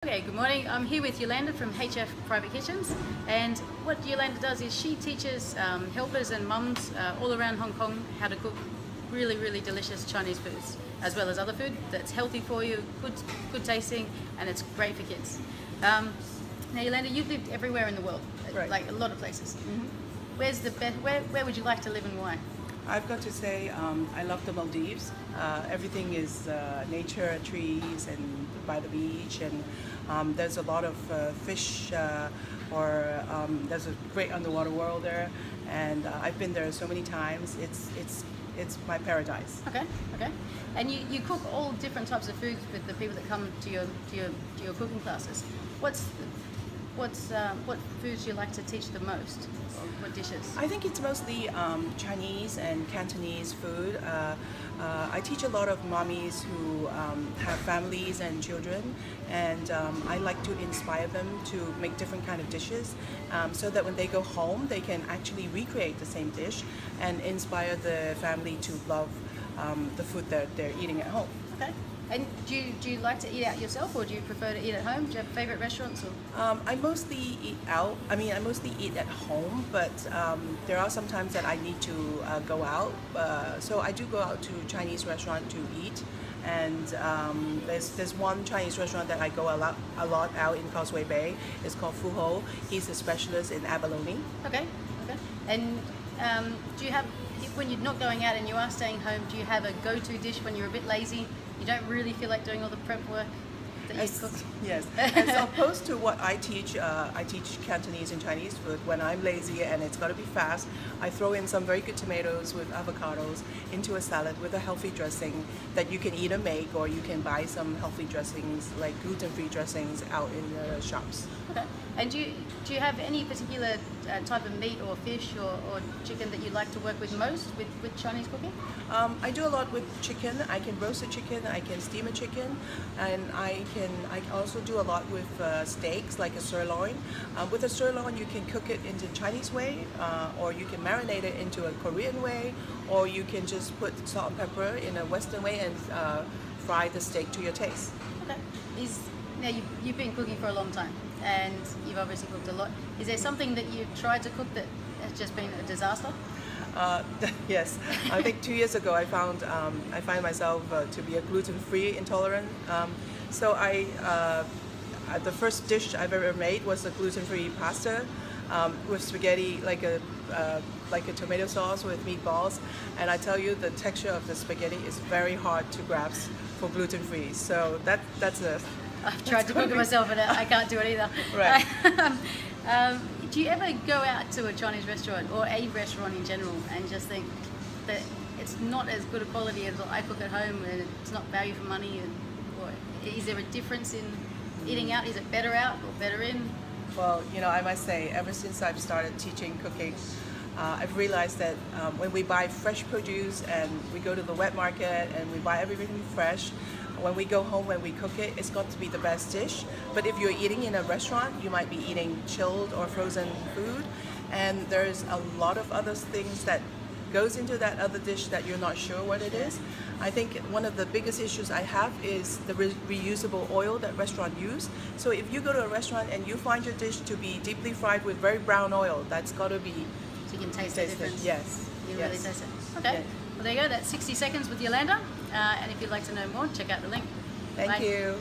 Okay, good morning. I'm here with Yolanda from HF Private Kitchens, and what Yolanda does is she teaches helpers and mums all around Hong Kong how to cook really delicious Chinese foods, as well as other food that's healthy for you, good tasting, and it's great for kids. Now Yolanda, you've lived everywhere in the world, Right. like a lot of places. Where's the best? Where would you like to live and why? I've got to say, I love the Maldives. Everything is nature, trees, and by the beach, and there's a lot of fish, there's a great underwater world there, and I've been there so many times. It's my paradise. Okay. And you cook all different types of foods with the people that come to your cooking classes. What foods do you like to teach the most? Or what dishes? I think it's mostly Chinese and Cantonese food. I teach a lot of mommies who have families and children, and I like to inspire them to make different kind of dishes, so that when they go home, they can actually recreate the same dish and inspire the family to love the food that they're eating at home. Okay. And do you like to eat out yourself, or do you prefer to eat at home? Do you have favorite restaurants? Or? I mostly eat out. I mostly eat at home, but there are some times that I need to go out. So I do go out to Chinese restaurant to eat. And there's one Chinese restaurant that I go a lot out in Causeway Bay. It's called Fu Ho. He's a specialist in abalone. Okay. And do you have, when you're not going out and you are staying home, do you have a go-to dish when you're a bit lazy? You don't really feel like doing all the prep work that you cook? Yes. As opposed to what I teach Cantonese and Chinese food. When I'm lazy and it's got to be fast, I throw in some very good tomatoes with avocados into a salad with a healthy dressing that you can either make, or you can buy some healthy dressings like gluten-free dressings out in the shops. Okay. And do you have any particular type of meat or fish or chicken that you like to work with most with Chinese cooking? I do a lot with chicken. I can roast a chicken, I can steam a chicken, and I also do a lot with steaks, like a sirloin. With a sirloin, you can cook it into Chinese way, or you can marinate it into a Korean way, or you can just put salt and pepper in a Western way and fry the steak to your taste. Okay. Now you've been cooking for a long time, and you've obviously cooked a lot. Is there something that you've tried to cook that has just been a disaster? Yes, I think 2 years ago I find myself to be a gluten-free intolerant. So the first dish I've ever made was a gluten-free pasta with spaghetti, like a tomato sauce with meatballs. And I tell you, the texture of the spaghetti is very hard to grasp for gluten-free. So that's a. I've tried to cook it myself, and I can't do it either. Right. Do you ever go out to a Chinese restaurant or a restaurant in general and just think that it's not as good a quality as what I cook at home, and it's not value for money? Or is there a difference in eating out? Is it better out or better in? Well, I must say, ever since I've started teaching cooking, I've realized that when we buy fresh produce and we go to the wet market and we buy everything fresh, when we go home, when we cook it, it's got to be the best dish. But if you're eating in a restaurant, you might be eating chilled or frozen food, and there's a lot of other things that goes into that other dish that you're not sure what it is. I think one of the biggest issues I have is the reusable oil that restaurants use. So if you go to a restaurant and you find your dish to be deeply fried with very brown oil, that's got to be. So you can taste the difference. Yes. You can yes. really taste it. Okay. Yes. Well, there you go. That's 60 seconds with Yolanda. And if you'd like to know more, check out the link. Thank Bye. you.